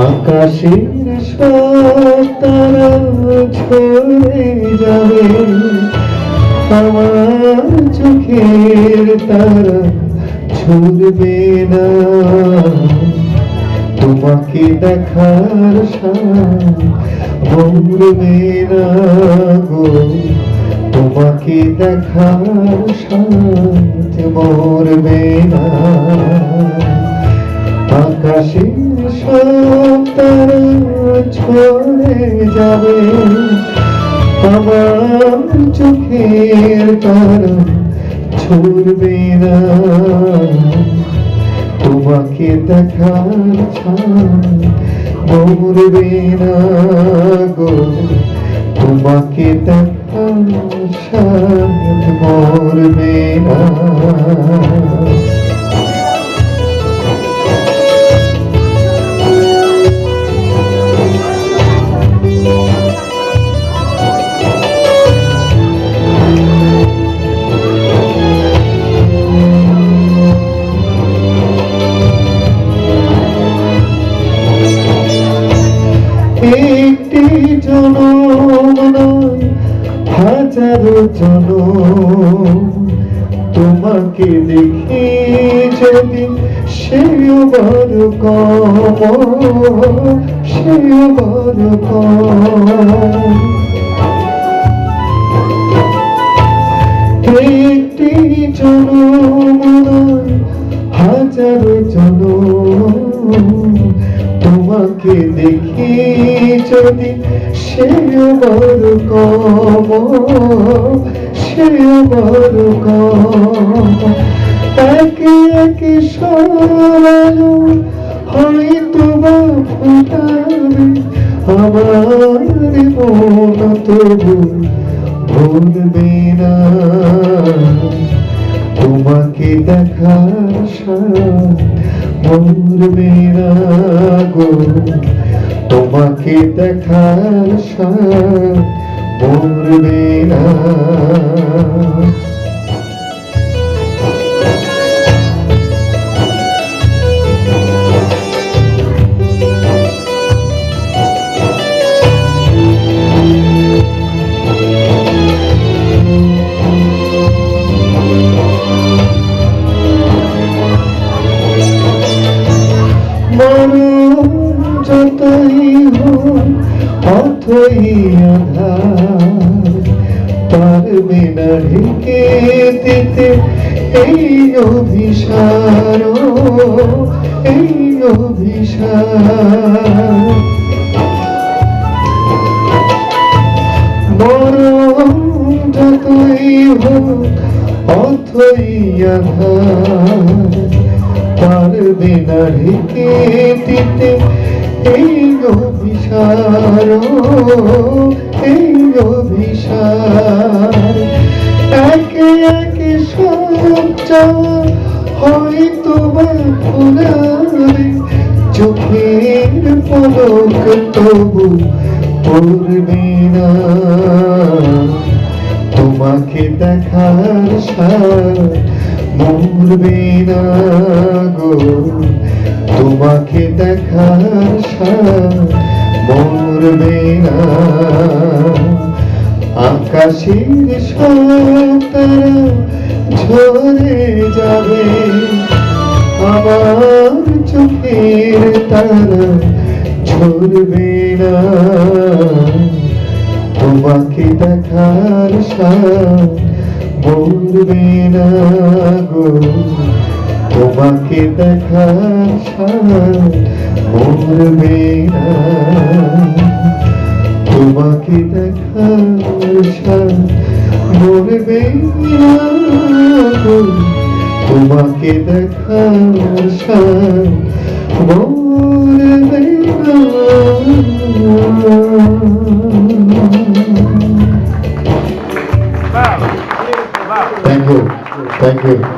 আকাশের সব তারা ঝরে যাবে, আমার চোখের তারা ঝরবে না। তোমাকে দেখার সাথ মরবে না গো, তোমাকে দেখার সাথ মরবে না। আকাশের সব তারা ঝরে যাবে, আমার চোখের তারা ঝরবে না। তোমাকে দেখার সাথ মরবে না গো, তোমাকে দেখার সাথ মরবে না। একটি জনম নয় হাজারো জনম, তোমাকে দেখি যদি সেও বড় কম, সেও বড় কম। একটি জনম নয় হাজারো জনম, তোমাকে দেখি যদি সেও বড় কম, সেও বড় কম। একে একে সবাই হয়তো বা ফুটাবে আমার মন, তবু ভুলবে না। তোমাকে দেখার সাথ মরবে না গো, তোমাকে দেখার সাথ মরবে না। যতই হোক অথই আধার, পারবে না ঢেকে দিতে এই অভিসার, এই অভিসার। মরণ যতই হোক অথই আধার, পারবে না ঢেকে দিতে এই অভিসার, এই অভিসার। একে একে সব চাওয়া হয়তো বা ফুরাবে, চোখের পলক তবু পড়বে না। তোমাকে দেখার সাথ মরবে না গো, তোমাকে দেখার সাথ মরবে না। আকাশের সব তারা ঝরে যাবে, আমার চোখের তারা ঝরবে না। তোমাকে দেখার সাথ মরবে না গো, তোমাকে দেখার সাথ মরবে না। তোমাকে দেখার সাথ মরবে না গো, তোমাকে দেখার সাথ মরবে না। Thank you. Thank you.